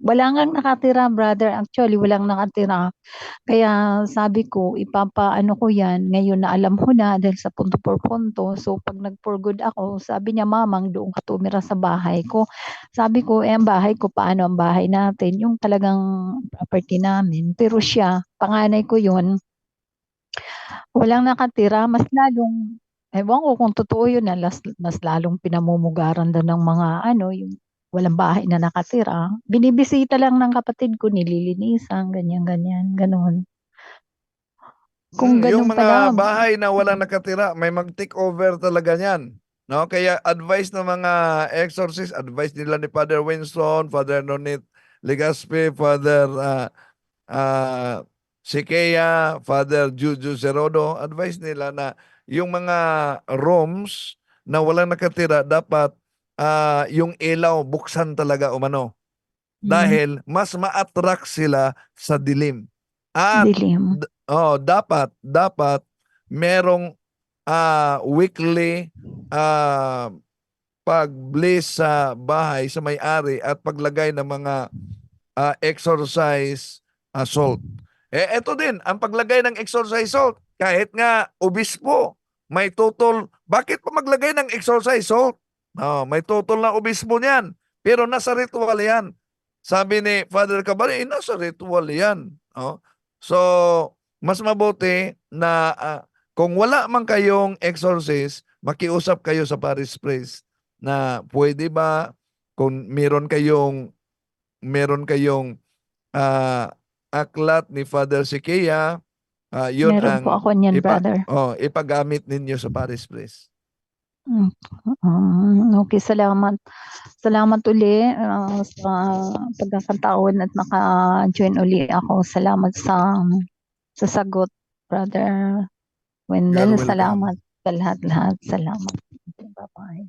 Wala ngang nakatira, brother. Actually, walang nakatira. Kaya sabi ko, ipapaano ko yan ngayon na alam ko na dahil sa punto por punto. So, pag nag-for good ako, sabi niya, mamang, doon ka tumira sa bahay ko. Sabi ko, ang bahay ko, paano ang bahay natin? Yung talagang property namin. Pero siya, panganay ko yun, walang nakatira, mas lalong, ewan ko kung totoo yun na mas lalong pinamumugaran daw ng mga yung walang bahay na nakatira. Binibisita lang ng kapatid ko, nililinisan, ganyan, ganyan, ganun. Kung Yung ganun pala, mga bahay na walang nakatira, may mag-take over talaga niyan. No? Kaya advice ng mga exorcist, advice nila ni Father Winston, Father Nonit Legaspi, Father uh, Sikea, Father Juju Zerodo, advice nila na yung mga rooms na walang nakatira, dapat yung ilaw buksan talaga umano. mm, Dahil mas ma-attract sila sa dilim. At dilim. dapat merong weekly ah, pag-bless sa bahay sa may-ari at paglagay ng mga exercise salt. Eto din, ang paglagay ng exercise salt, kahit nga obispo, may total, bakit pa maglagay ng exercise salt? May total na obispo niyan. Pero nasa ritual yan. Sabi ni Father Cabaret, nasa ritual yan. So, mas mabuti na kung wala man kayong exorcist, makiusap kayo sa parish priest na pwede ba kung meron kayong ah, aklat ni Father Sikea, yun Meron po ang ako niyan, brother. ipagamit ninyo sa parish priest. Mm, okay, salamat. Salamat uli sa pagkakataon at naka-join uli ako. Salamat sa sagot, brother You're Wendell. Salamat welcome. sa lahat-lahat. Salamat. Bye-bye.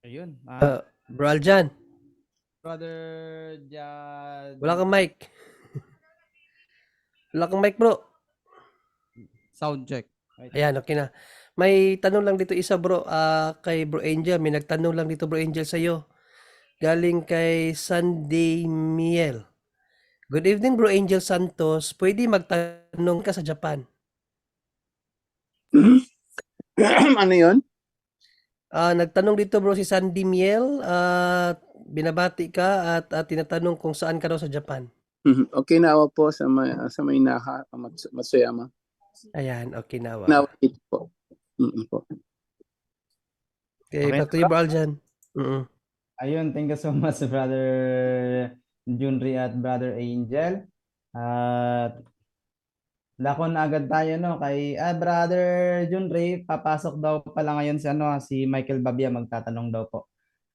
Ayun. Bro Aljan, Brother Jad. wala kang mic. Wala kang mic, bro. Sound check. Wait. Ayan, okay na. May tanong lang dito isa, bro. Kay Bro Angel. May nagtanong lang dito, Bro Angel, sa'yo. Galing kay Sunday Miel. Good evening, Bro Angel Santos. Pwede magtanong ka sa Japan. Ano yun? Nagtanong dito, bro, si Sandy Miel. Binabati ka at tinatanong kung saan ka daw sa Japan. Okay, nawa po sa may Naha, Matsuyama. Ayan, Okinawa. Nawa dito po. Po. Okay, Okay, back to you, bro Aljan. Ayun, thank you so much, Brother Junri at Brother Angel. At dako na agad tayo no kay Brother Junri, papasok daw pala ngayon si Michael Babia magtatanong daw po.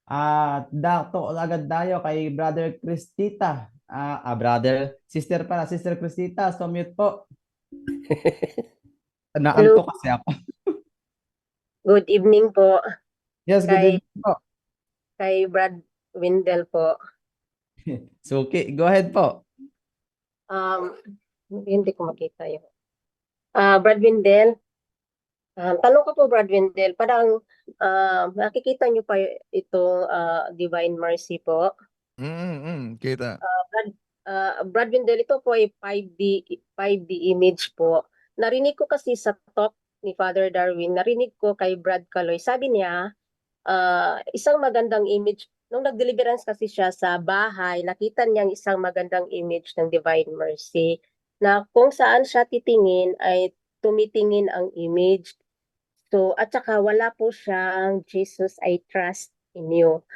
At dakto agad tayo kay Brother Cristita. Brother, sister pala, Sister Cristita, so mute po. Hello, Naanto kasi ako. good evening po Yes, good kay evening po. Brad Wendell po. Suki, go ahead po. Hindi ko makita yun. Brad Wendell, tanong ko po Brad Wendell, parang nakikita niyo pa ito Divine Mercy po. Kita. Brad Wendell, ito po ay 5D image po. Narinig ko kasi sa talk ni Father Darwin, narinig ko kay Brad Caloy, sabi niya, isang magandang image. Nung nag-deliverance kasi siya sa bahay, nakita niyang isang magandang image ng Divine Mercy na kung saan siya titingin ay tumitingin ang image. So, at saka wala po siyang Jesus, I trust in you.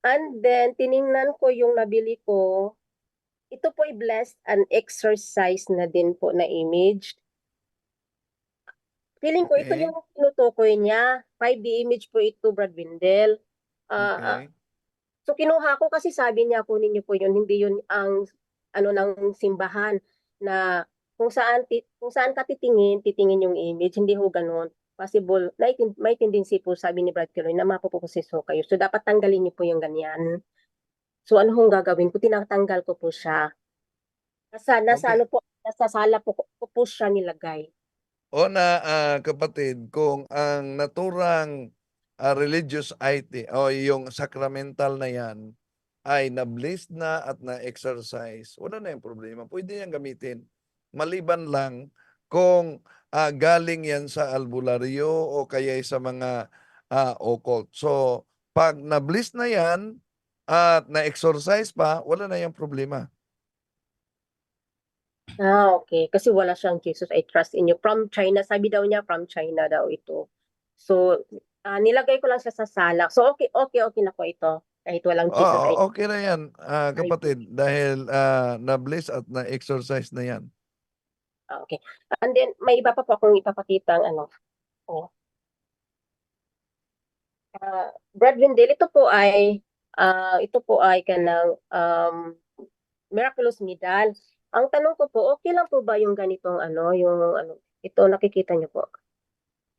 And then, tiningnan ko yung nabili ko. Ito po ay blessed and exercise na din po na image. Feeling ko ito Okay. yung tinutukoy niya. 5D image po ito, Brad Wendell. Okay. So kinuha ko kasi sabi niya kunin niyo po yun, hindi yun ang ng simbahan na kung saan ka titingin yung image, hindi ho ganoon. Possible, may tendency po sabi ni Brad Kiloy na mapupukusiso kayo. So dapat tanggalin niyo po yung ganyan. So ano hong gagawin ko? Tinatanggal ko po siya. Nasa Okay. nasa sala po siya nilagay. Kapatid, kung ang naturang religious IT o yung sacramental na yan ay na-bless na at na-exercise, wala na yung problema. Pwede niyang gamitin. Maliban lang kung galing yan sa albularyo o kaya sa mga occult. So, pag na-bless na yan at na-exercise pa, wala na yung problema. Okay. Kasi wala siyang Jesus, I trust in you. From China, sabi daw niya, from China daw ito. So, nilagay ko lang siya sa sala. So, okay na po ito. Kahit walang Jesus, I Okay na yan, kapatid, dahil na-bless at na-exercise na yan. Okay. And then, may iba pa po akong ipapakitang Brad Windel, ito po ay kanang miraculous medal. Ang tanong ko po, okay lang po ba yung ganitong ito nakikita niyo po.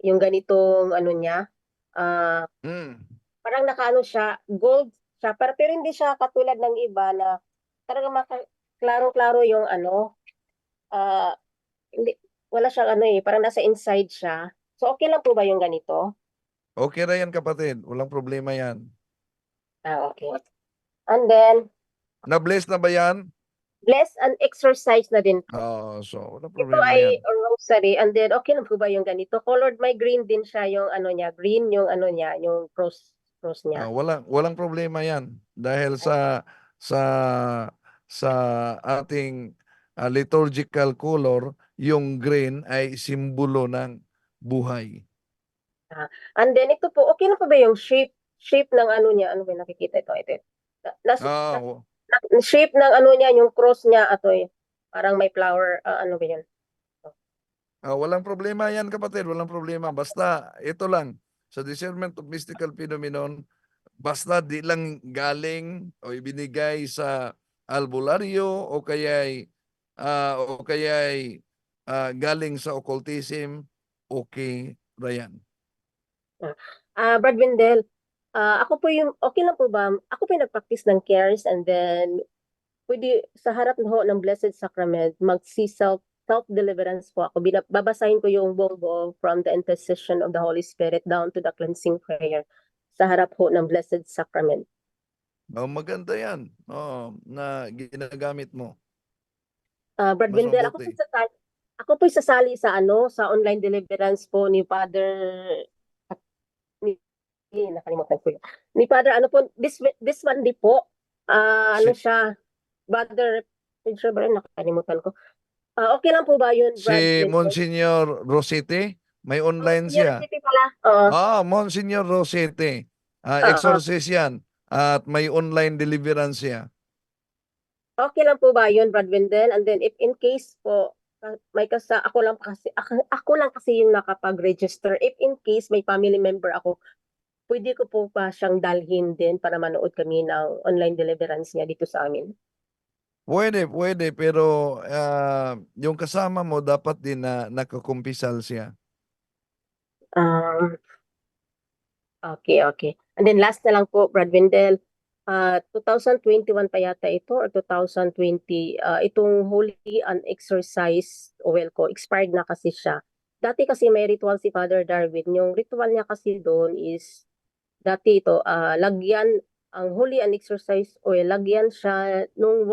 Yung ganitong niya, Mm. parang nakaano siya, gold siya, pero hindi siya katulad ng iba na talagang klaro-klaro yung ah, hindi, wala siyang parang nasa inside siya. So okay lang po ba yung ganito? Okay na yan, kapatid. Walang problema yan. Okay. And then, Na-bless na ba yan? bless and exercise na din po. So walang Ito problema ay yan. rosary, and then okay lang po ba yung ganito? Colored, may green din siya yung niya, green yung niya, yung cross niya. Walang problema yan. Dahil sa sa ating liturgical color, yung green ay simbolo ng buhay. And then ito po, okay lang po ba yung shape ng niya, ano ba yung nakikita ito? Ah, Shape ng niya, yung cross niya, parang may flower, ano ba yan? walang problema yan, kapatid. Walang problema. Basta ito lang, sa discernment of mystical phenomenon, basta di lang galing o ibinigay sa albularyo o kaya'y galing sa occultism, okay ra yan. Brad Wendell, okay lang po ba, ako po yung nag-practice ng cares, and then pwede sa harap ng Blessed Sacrament, self-deliverance po ako. Babasahin ko yung buong from the intercession of the Holy Spirit down to the cleansing prayer sa harap ho ng Blessed Sacrament. Maganda yan na ginagamit mo. Brad Mas Wendell, mabuti. ako po sasali sa sa online deliverance po ni Father nakalimutan ko yun. Ni Father, this Monday po, siya, Brother, nakalimutan ko. Okay lang po ba yun, Brad? Si Monsignor Rosete, may online siya. University pala. Monsignor Rosete. Oo. Exorcist yan. At may online deliverance siya. Okay lang po ba yun, Brad Wendell? And then if in case po, ako lang kasi yung nakapag-register. If in case may family member ako, pwede ko po pa siyang dalhin din para manood kami ng online deliverance niya dito sa amin. Pwede, pero yung kasama mo dapat din na nakakumpisal siya. Okay. And then last na lang po, Brad Wendell, 2021 pa yata ito or 2020, itong Holy Unexorcised Oil ko, expired na kasi siya. Dati kasi may ritual si Father Darwin. Yung ritual niya kasi doon is, dati ito, lagyan ang Holy Unexorcised Oil, lagyan siya nung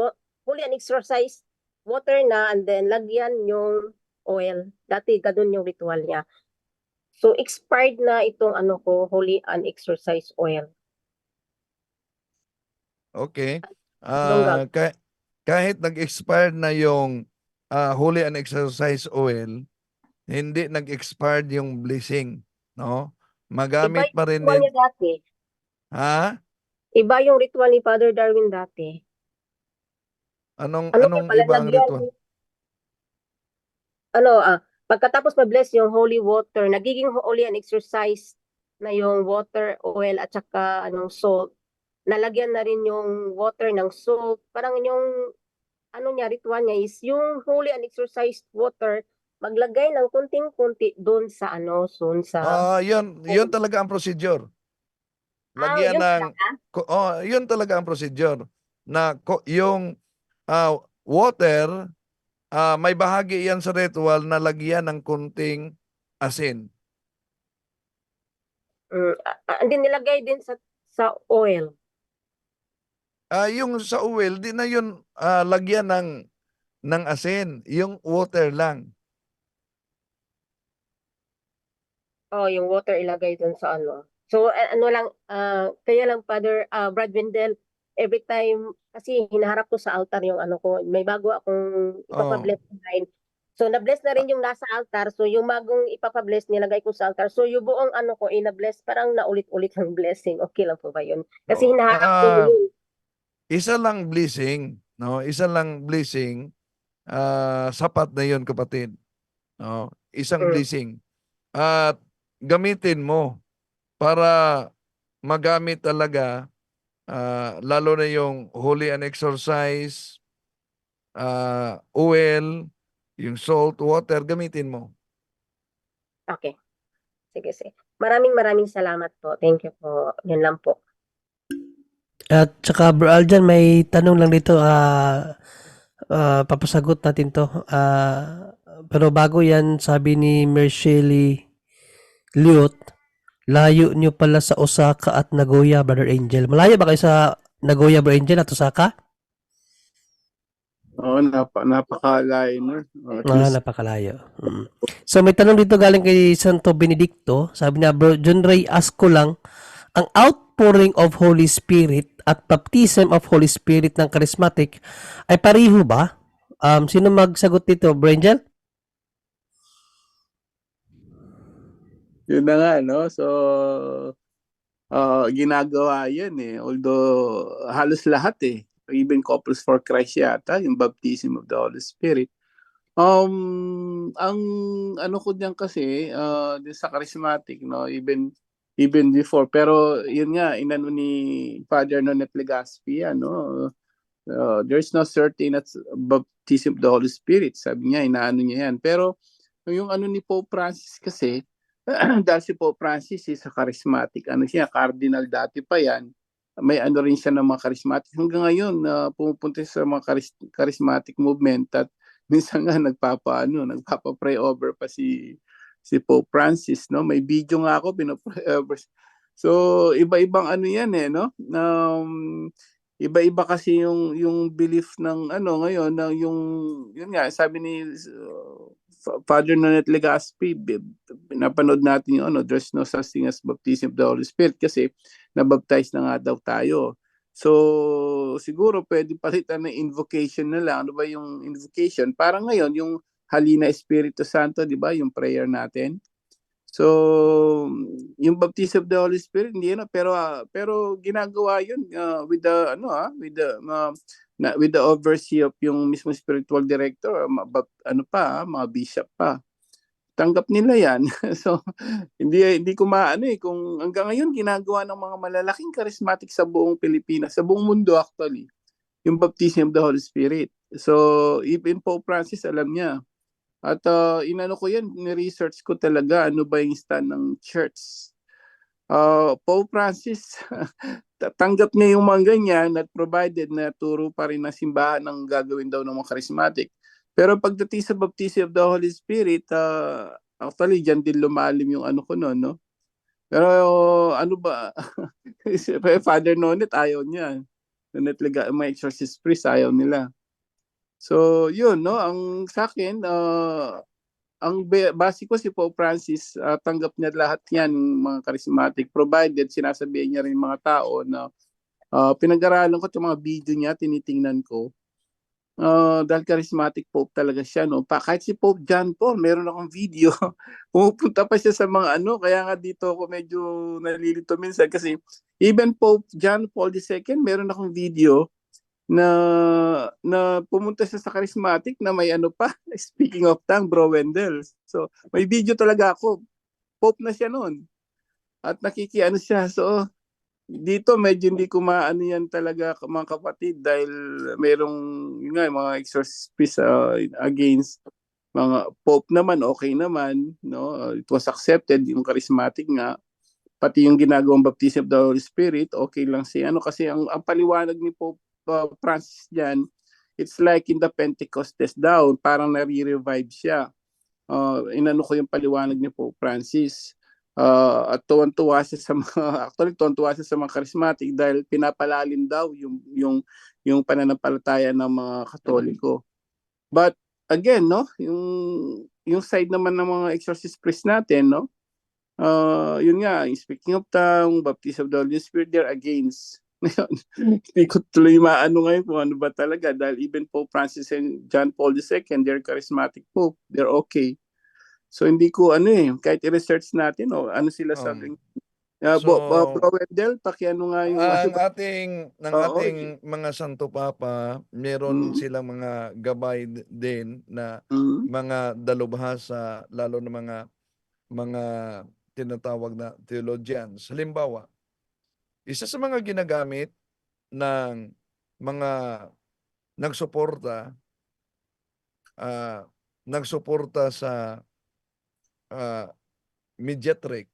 Holy Unexorcised water na, and then lagyan yung oil. Dati ganun yung ritual niya. So expired na itong Holy Unexorcised Oil. Okay. Anong Kahit nag-expired na yung Holy Unexorcised Oil, hindi nag-expired yung blessing, no? Magamit pa rin ritual din. niya dati. Ha? Iba yung ritual ni Father Darwin dati. Anong Niya pala, iba ang ritual? pagkatapos ma-bless yung holy water, nagiging holy and exercise na yung water, oil, at saka salt. Nalagyan na rin yung water ng salt. Parang yung ritual niya is yung holy and exercised water, maglagay ng kunting-kunti doon sa Yun talaga ang procedure. Lagyan yun ng pala. yun talaga ang procedure na yung water, may bahagi yan sa ritual na lagyan ng kunting asin. And then nilagay din sa oil. Yung sa oil, di na yun lagyan ng asin. Yung water lang. Oh, yung water ilagay dun sa ano. So, ano lang, kaya lang, Father Brad Wendell, every time, kasi hinaharap ko sa altar yung ano ko, may bago akong Oh. ipapabless online. So, na-bless na rin yung nasa altar. So, yung bagong ipapabless, nilagay ko sa altar. So, yung buong ano ko, ina-bless, parang naulit-ulit ang blessing. Okay lang po ba yun? Kasi Oh, hinaharap ko yun. isa lang blessing, no? Isa lang blessing, sapat na 'yon, kapatid. No? Isang Mm. blessing. At gamitin mo para magamit talaga, lalo na yung holy and exorcise, oil, yung salt water, gamitin mo. Okay. Sige, sige. Maraming salamat po. Thank you po. Yun lang po. At saka Bro Aljan, may tanong lang dito, papasagot natin to. Pero bago yan, sabi ni Mersheli Liot, layo nyo pala sa Osaka at Nagoya, Brother Angel. Malayo ba kayo sa Nagoya, Brother Angel, at Osaka? Oo, napakalayo nun. At least, Napakalayo. So may tanong dito galing kay Santo Benedicto. Sabi niya, Bro John Ray, ask ko lang, ang outpouring of Holy Spirit at baptism of Holy Spirit ng charismatic ay pariho ba? Sino magsagot dito, Bro Angel? yun na nga, no? So, ginagawa yan eh. Although, halos lahat eh. Even Couples for Christ yata, yung baptism of the Holy Spirit. Ang ano ko diyan kasi, din sa charismatic, no? Even before. Pero, yun nga, inano ni Father Nonet Legaspi, ano? There's no certain at baptism of the Holy Spirit. Sabi niya, inaano niya yan. Pero, yung ano ni Pope Francis kasi, dahil si Pope Francis is a charismatic, ano siya, cardinal dati pa yan, may ano rin siya ng mga charismatic. Hanggang ngayon, pumupunta sa mga charismatic movement at minsan nga nagpapa-pray over pa si Pope Francis, no? May video nga ako, pinapray over. So, iba-ibang ano yan eh, no? Iba-iba kasi yung belief ng ano ngayon, na yun nga, sabi ni Father Nonet Legaspi, pinapanood natin yung ano, there's no such thing as baptism of the Holy Spirit kasi nabaptize na nga daw tayo. So, siguro pwede palitan ng invocation na lang. Ano ba yung invocation? Parang ngayon, yung Halina Espiritu Santo, di ba? Yung prayer natin. So, yung baptism of the Holy Spirit, hindi na, pero ginagawa yun with the, with the oversee of yung mismo spiritual director, mga bishop pa. Tanggap nila yan. So, hindi ko maano eh, kung hanggang ngayon ginagawa ng mga malalaking charismatic sa buong Pilipinas, sa buong mundo actually, yung baptism of the Holy Spirit. So, even Pope Francis, alam niya. At inano ko yan, ni-research ko talaga ano ba yung stand ng church. Pope Francis, tanggap niya yung mga ganyan at provided na turo pa rin na simbahan ang gagawin daw ng mga charismatic. Pero pagdating sa baptism of the Holy Spirit, actually, dyan din lumalim yung ano ko noon, no? Pero ano ba, Father Nonet, ayaw niya. Nonet may exorcist priest, ayaw nila. So, yun, no? Ang sa akin, ang base ko si Pope Francis, tanggap niya lahat yan, mga charismatic, provided sinasabihan niya rin mga tao na pinag-aralan ko yung mga video niya, tinitingnan ko. Dahil charismatic Pope talaga siya, no? Kahit si Pope John Paul, meron akong video. Pumupunta pa siya sa mga ano, kaya nga dito ako medyo nalilito minsan kasi even Pope John Paul II, meron akong video na pumunta siya sa charismatic na may ano pa, speaking of tongue, Bro Wendell. So, may video talaga ako. Pope na siya noon. At nakikiano siya. So, dito medyo hindi ko maano yan talaga mga kapatid dahil merong yun nga, mga exorcist against mga Pope naman, okay naman. No? It was accepted, yung charismatic nga. Pati yung ginagawang baptism of the Holy Spirit, okay lang siya. Ano, kasi ang paliwanag ni Pope Francis dyan, it's like in the Pentecostes daw, parang nare-revive siya. Inano ko yung paliwanag ni Pope Francis. At tuwan-tuwa siya sa mga actually tuwan-tuwa siya sa mga charismatic dahil pinapalalim daw yung pananampalataya ng mga Katoliko. But again, no, yung side naman ng mga exorcist priest natin, no, yun nga, speaking of tongue, baptism of the Holy Spirit, they're against. Hindi ko tuloy maano ngayon kung ano ba talaga dahil even Pope Francis and John Paul II, they're charismatic Pope, they're okay. So hindi ko kahit i-research natin ano sila sabing. Bro Wendell, pakiano nga yung Ang Oo, ating mga Santo Papa, meron Mm. silang mga gabay din na mga dalubhasa, lalo na mga tinatawag na theologians. Halimbawa, isa sa mga ginagamit ng mga nagsuporta sa mediatrix,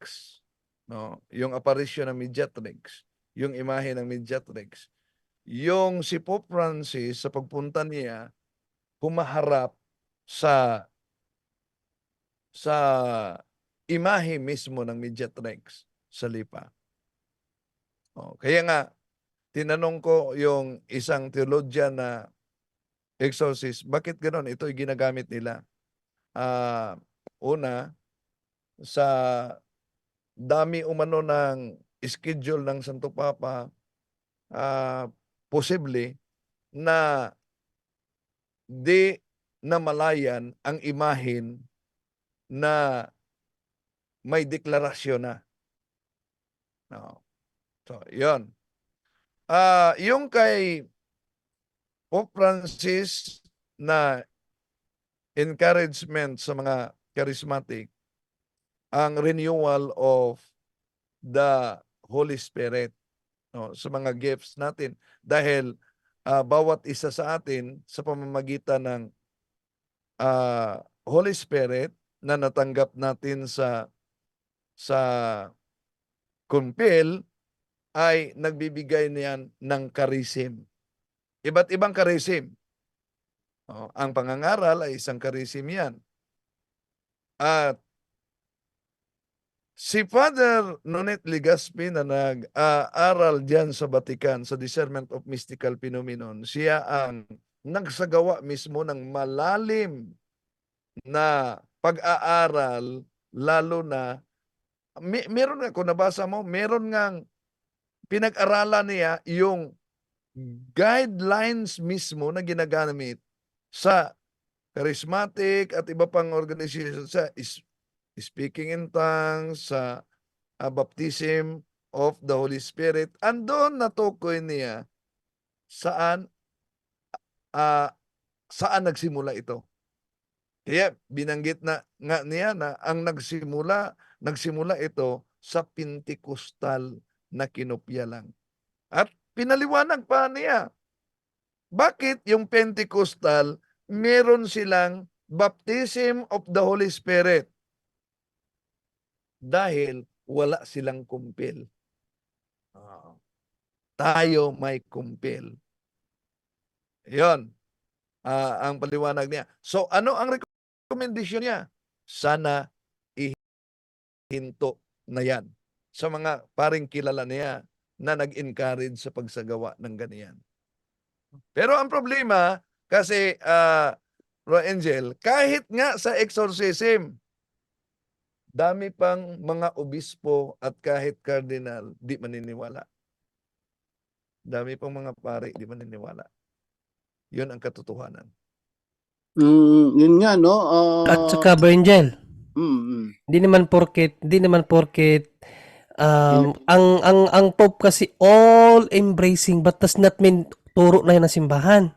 no? Yung apparition ng mediatrix, yung imahe ng mediatrix. Yung si Pope Francis sa pagpunta niya, humaharap sa imahe mismo ng mediatrix sa lipa. Kaya nga, tinanong ko yung isang theologian na exorcist, bakit gano'n? Ito ay ginagamit nila. Una, sa dami umano ng schedule ng Santo Papa, posible na di namalayan ang imahin na may deklarasyon na. So, yun. Yung kay Pope Francis na encouragement sa mga charismatic, ang renewal of the Holy Spirit, no, sa mga gifts natin. Dahil bawat isa sa atin sa pamamagitan ng Holy Spirit na natanggap natin sa kumpil ay nagbibigay niyan ng karisim. Iba't ibang karisim. Ang pangangaral ay isang karisim yan. At si Father Nonet Legaspi na nag-aaral diyan sa Vatican sa Discernment of Mystical Phenomenon, siya ang nagsagawa mismo ng malalim na pag-aaral, lalo na meron nga, kung nabasa mo, meron ngang pinag-aralan niya yung guidelines mismo na ginagamit sa charismatic at iba pang organization sa speaking in tongues, sa baptism of the Holy Spirit. Andon natukoy niya saan nagsimula ito. Kaya binanggit na nga niya na ang nagsimula ito sa Pentecostal na kinopya lang. At pinaliwanag pa niya, bakit yung Pentecostal meron silang baptism of the Holy Spirit? Dahil wala silang kumpil. Tayo may kumpil. Yon. Ang paliwanag niya. So ano ang recommendation niya? Sana ihinto na yan sa mga paring kilala niya na nag-encourage sa pagsagawa ng ganyan. Pero ang problema, kasi Bro Angel, kahit nga sa exorcism, dami pang mga obispo at kahit cardinal di maniniwala. Dami pang mga pare di maniniwala. Yun ang katotohanan. Yun nga, no? At saka, Bro Angel, hindi naman porket ang Pope kasi all embracing, but does not mean turo na yan ng simbahan.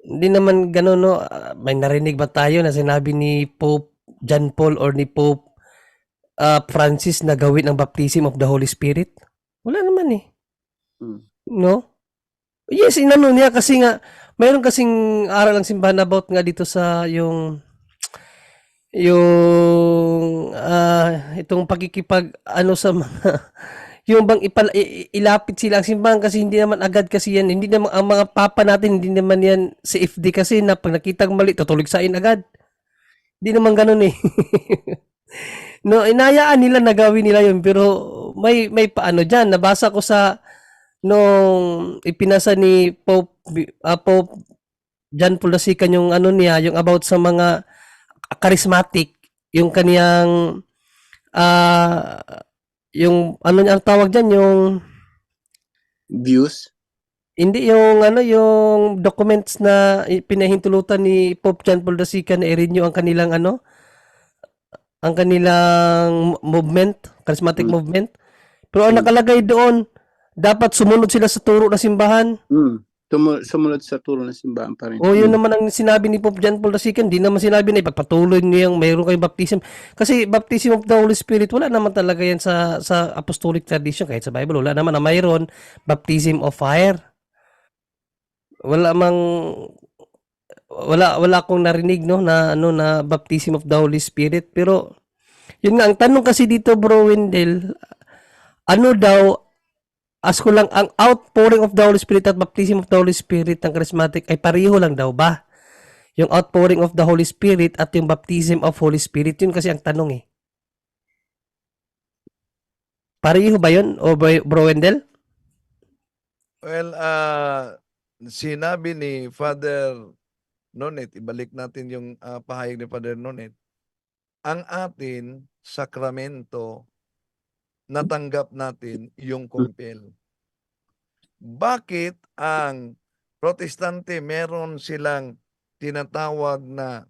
Hindi naman gano'n, no? May narinig ba tayo na sinabi ni Pope John Paul or ni Pope Francis na gawin ang baptism of the Holy Spirit? Wala naman eh. No? Yes, inano niya kasi nga mayroon kasing aral ng simbahan about nga dito sa yung itong pagkikipag sa mga yung bang ilapit sila ang simbahan kasi hindi naman agad kasi yan, hindi naman ang mga papa natin, hindi naman yan si FD kasi na pag nakitang mali tutuligsain agad. Hindi naman ganoon eh. No, inayaan nila na gawin nila yun, pero may paano diyan, nabasa ko sa nung ipinasa ni Pope John Paul II yung ano niya, yung about sa mga charismatic, yung kaniyang ah yung ano niya ang tawag diyan, yung Views? hindi yung ano, yung documents na pinahintulutan ni Pope John Paul II na i-renew ang kanilang ano, ang kanilang movement, charismatic Mm. movement. Pero ang Mm. nakalagay doon, dapat sumunod sila sa turo ng simbahan. Sumunod sa turo ng simbahan pa rin. O yun naman ang sinabi ni Pope John Paul II, hindi naman sinabi na ipagpatuloy niyo yung mayroon kayong baptism. Kasi baptism of the Holy Spirit, wala naman talaga yan sa apostolic tradition, kahit sa Bible, wala naman na mayroon baptism of fire. Wala mang wala akong narinig no na ano na baptism of the Holy Spirit, pero yun nga ang tanong kasi dito, Bro Wendell, ano daw, ask ko lang, ang outpouring of the Holy Spirit at baptism of the Holy Spirit ng charismatic ay pareho lang daw ba? Yung outpouring of the Holy Spirit at yung baptism of Holy Spirit, yun kasi ang tanong eh. Pareho ba yun, o Bro Wendell? Well, sinabi ni Father Nonet, ibalik natin yung pahayag ni Father Nonet, ang atin, sakramento, natanggap natin yung kumpel. Bakit ang Protestante meron silang tinatawag na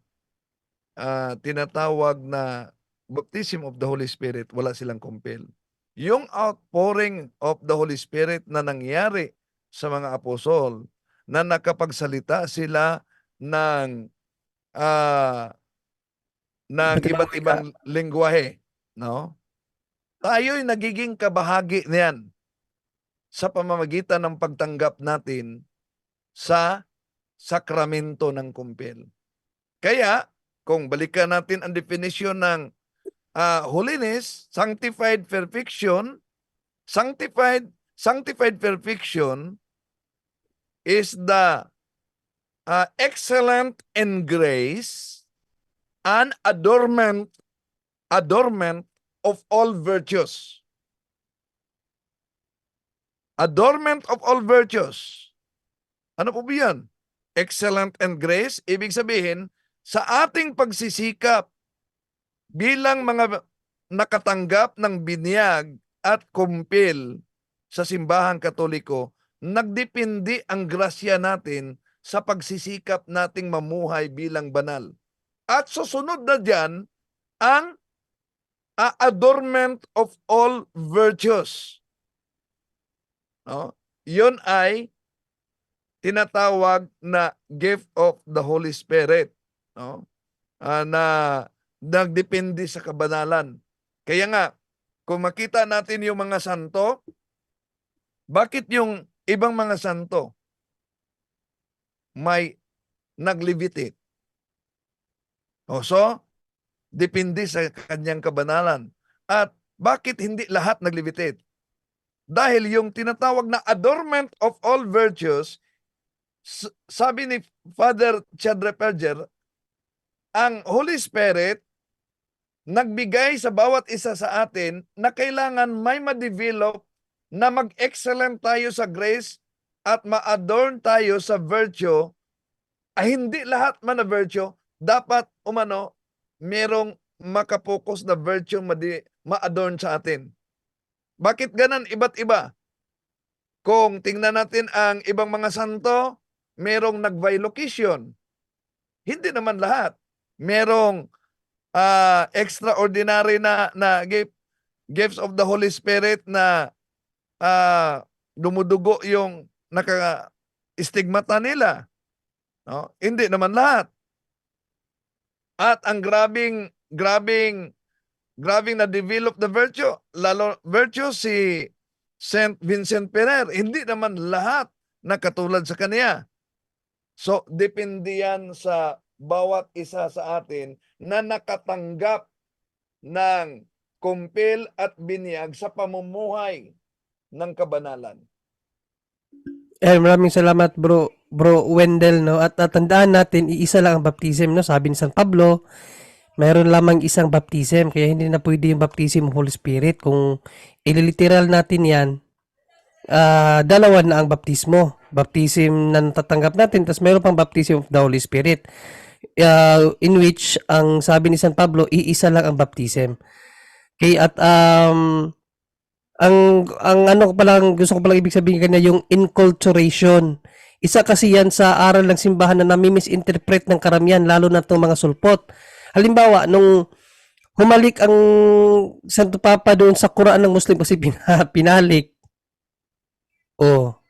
baptism of the Holy Spirit, wala silang kumpel? Yung outpouring of the Holy Spirit na nangyari sa mga apostol, na nakapagsalita sila ng iba't ibang lengguwahe, no? Tayo'y nagiging kabahagi niyan sa pamamagitan ng pagtanggap natin sa sakramento ng kumpel. Kaya, kung balikan natin ang definition ng holiness, sanctified perfection, sanctified perfection is the excellent in grace and adornment of all virtues. Adornment of all virtues. Ano po ba yan? Excellent and grace, ibig sabihin, sa ating pagsisikap bilang mga nakatanggap ng binyag at kumpil sa simbahang Katoliko, nagdepende ang grasya natin sa pagsisikap nating mamuhay bilang banal. At susunod na dyan, ang adornment of all virtues. No? Yun ay tinatawag na gift of the Holy Spirit, no? Na nagdepende sa kabanalan. Kaya nga, kung makita natin yung mga santo, bakit yung ibang mga santo may naglibitate? So, depende sa kanyang kabanalan. At bakit hindi lahat naglibitate? Dahil yung tinatawag na adornment of all virtues, sabi ni Father Chadre Pelger, ang Holy Spirit nagbigay sa bawat isa sa atin na kailangan may ma-develop na mag-excellent tayo sa grace at ma-adorn tayo sa virtue. Hindi lahat man na virtue, dapat merong makapokus na virtue ma-adorn sa atin. Bakit ganan iba't iba? Kung tingnan natin ang ibang mga santo, merong nag-bilocation. Hindi naman lahat. Merong extraordinary na gifts of the Holy Spirit na dumudugo yung naka-stigmata nila. No? Hindi naman lahat. At ang grabing na-develop the virtue, lalo virtue si Saint Vincent Ferrer, hindi naman lahat na katulad sa kanya. So, depende yan sa bawat isa sa atin na nakatanggap ng kumpil at binyag sa pamumuhay ng kabanalan. Maraming salamat Bro Wendell, no? At tandaan natin, iisa lang ang baptism, no? Sabi ni San Pablo, Mayroon lamang isang baptism, kaya hindi na pwede yung baptism of Holy Spirit. Kung ililiteral natin yan, dalawa na ang baptismo. Baptism na natatanggap natin, tapos mayroon pang baptism of the Holy Spirit. In which, ang sabi ni San Pablo, iisa lang ang baptism. Kaya at ang ano ko palang gusto ko palang ibig sabihin kanya yung inculturation. Isa kasi yan sa aral ng simbahan na nami-misinterpret ng karamihan lalo na itong mga sulpot. Halimbawa, nung humalik ang Santo Papa doon sa Quran ng Muslim kasi pinalik.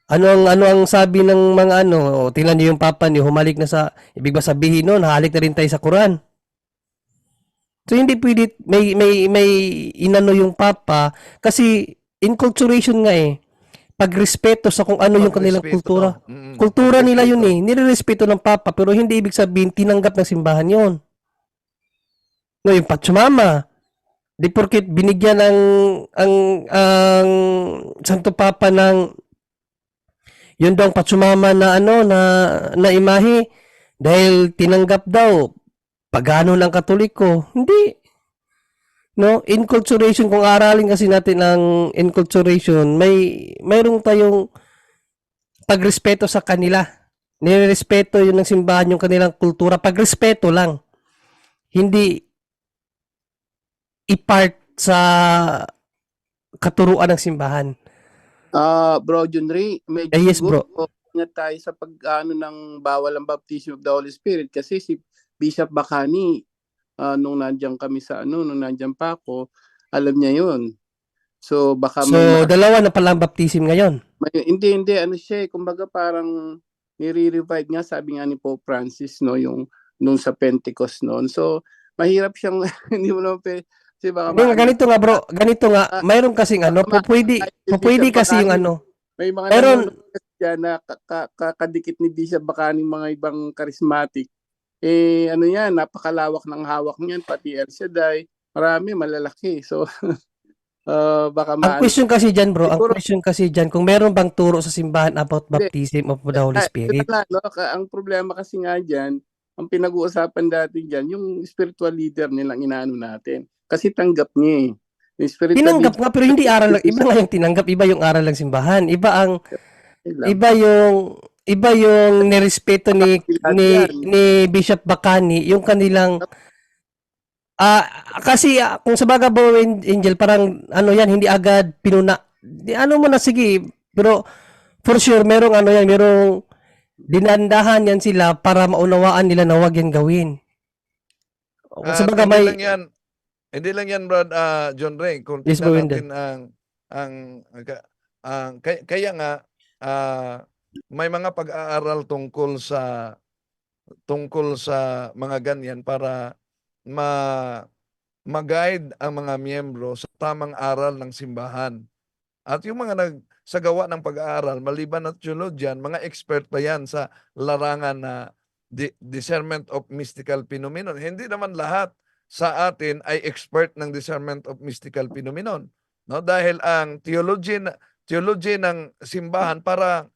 Ano ang sabi ng mga ano, tingnan niyo yung Papa niyo, humalik na sa, ibig ba sabihin noon, halik na rin tayo sa Quran. So hindi pwede may inano yung Papa kasi inculturation nga eh. Pagrespeto sa kung ano yung kanilang Pagrespeto, kultura. no? Kultura nila yun Pagrespeto. eh. Nirerespeto ng Papa pero hindi ibig sabihin tinanggap ng simbahan yun. No, yung Pachamama. Di porket binigyan ang Santo Papa ng yun daw ang Pachamama na ano na imahe dahil tinanggap daw pagano ng Katoliko. Hindi. No, inculturation, kung aralin kasi natin ang inculturation, mayroong tayong pagrespeto sa kanila. Nirerespeto yun ng simbahan yung kanilang kultura. Pagrespeto lang. Hindi i-part sa katuruan ng simbahan. Bro Junri, medyo Yes, siguro bro. ingat tayo sa pag-ano ng bawal ang baptism of the Holy Spirit kasi si Bishop Bacani nung nandiyan kami sa nung nandiyan pa ako, alam niya 'yun. So baka So, dalawa na pala ang baptism ngayon. hindi ano siya, kumbaga parang nire-revive nga sabi nga ni Pope Francis yung nung sa Pentecost noon. So mahirap siyang hindi mo naman kasi baka Hindi nga, ganito nga bro, ganito nga, mayroon kasing ano, pwede kasi yung ano, may mga mayroon, nanonood kasi dyan na kakadikit ni Bishop Bacani mga ibang charismatic. Ano yan, napakalawak ng hawak niyan, pati El Shaddai, marami, malalaki. So, baka ang question kasi dyan bro, ang question kasi dyan, kung meron bang turo sa simbahan about baptism of the Holy Spirit? Ang problema kasi nga dyan, ang pinag-uusapan dati dyan, yung spiritual leader nilang inaano natin. Kasi tanggap niya eh. Yung spiritual Tinanggap leader, nga, pero hindi aral lang, iba nga yung tinanggap, iba yung aral ng simbahan, iba yung nirespeto ni Bishop Bacani, yung kanilang kasi kung sa baga bro Angel, parang ano yan, hindi agad pinuna. Ano mo na sige, pero for sure merong ano yan, merong dinandahan yan sila para maunawaan nila na wag yan gawin. Kung sa baga may Hindi lang yan, Brad John Ray. Kung Yes, tingnan Bro natin kaya nga may mga pag-aaral tungkol sa mga ganyan para mag-guide ang mga miyembro sa tamang aral ng simbahan. At yung mga nagsagawa ng pag-aaral, maliban na theologian, mga expert pa yan sa larangan na discernment of mystical phenomenon. Hindi naman lahat sa atin ay expert ng discernment of mystical phenomenon. No? Dahil ang theology ng simbahan para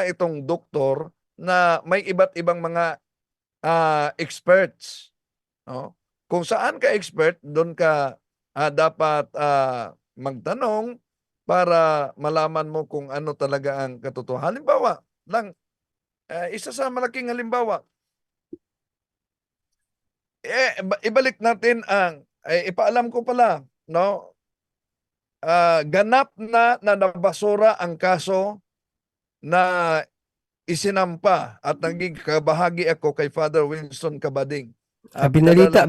itong doktor na may iba't ibang mga experts. No? Kung saan ka expert, doon ka dapat magtanong para malaman mo kung ano talaga ang katotohanan. Halimbawa lang, isa sa malaking halimbawa, ibalik natin ipaalam ko pala, no? Ganap na nabasura ang kaso na isinampa at naging kabahagi ako kay Father Winston Cabading.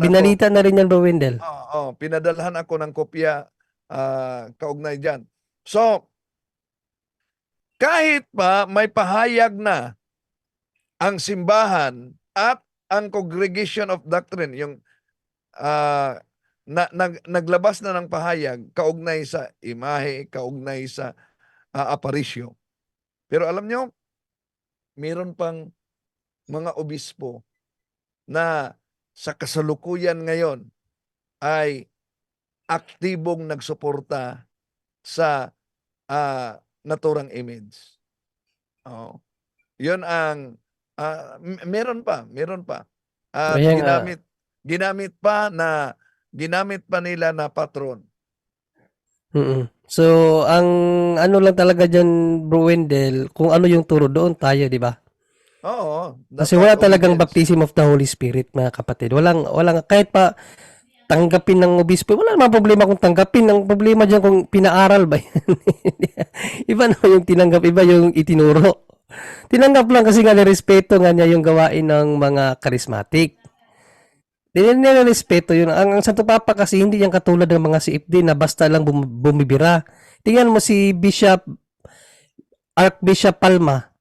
binalita na rin yan, Bro Wendell. Pinadalhan ako ng kopya kaugnay dyan. So, kahit pa may pahayag na ang simbahan at ang Congregation of Doctrine, yung naglabas na ng pahayag kaugnay sa imahe, kaugnay sa aparisyo. Pero alam nyo, mayroon pang mga obispo na sa kasalukuyan ngayon ay aktibong nagsuporta sa naturang image. Yun ang meron pa. At Kaya nga, ginamit ginamit pa nila na patron. So, ang ano lang talaga diyan, Bro Wendell, kung ano yung turo doon tayo, di ba? Oo, Kasi dapat wala talagang obedience. baptism of the Holy Spirit, mga kapatid. Walang kahit pa tanggapin ng obispo, wala namang problema kung tanggapin. Ang problema diyan kung pinaaral ba yan. Iba na yung tinanggap, iba yung itinuro. Tinanggap lang kasi nga nirespeto nga niya yung gawain ng mga charismatic. Nirespeto yun. Ang Santo Papa kasi hindi yan katulad ng mga CFD na basta lang bumibira. Tingnan mo si Archbishop Palma.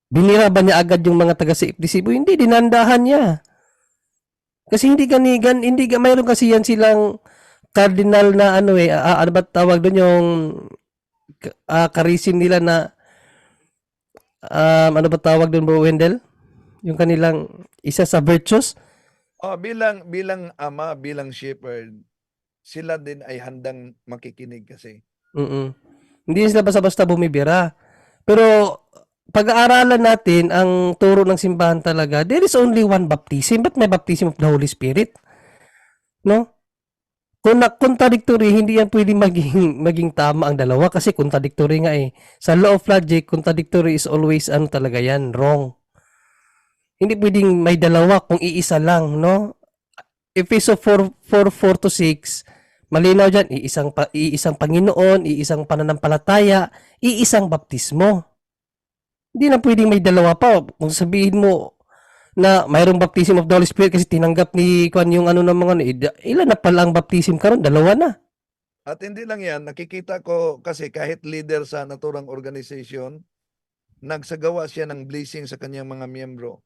Binira ba niya agad yung mga taga CFD Cebu? Hindi, dinandahan niya. Kasi mayroon kasi yan silang cardinal na ano ba tawag doon yung karisim nila na ano ba tawag doon, Bro Wendell? Yung kanilang isa sa virtues. Bilang ama, bilang shepherd, sila din ay handang makikinig kasi. Hindi sila basta-basta bumibira. Pero pag-aaralan natin ang turo ng simbahan talaga, there is only one baptism. Ba't may baptism of the Holy Spirit? No? Kung contradictory, hindi yan pwedeng maging tama ang dalawa kasi contradictory nga eh. Sa law of logic, contradictory is always talaga yan, wrong. Hindi pwedeng may dalawa kung iisa lang, no? Efeso 4:4 to 6, malinaw dyan, iisang Panginoon, iisang pananampalataya, iisang baptismo. Hindi na pwedeng may dalawa pa. Kung sabihin mo na mayroong baptism of the Holy Spirit kasi tinanggap ni Kwan yung ano ng mga ilan na pala ang baptism karon? Dalawa na. At hindi lang yan, nakikita ko kasi kahit leader sa naturang organization, nagsagawa siya ng blessing sa kanyang mga miyembro.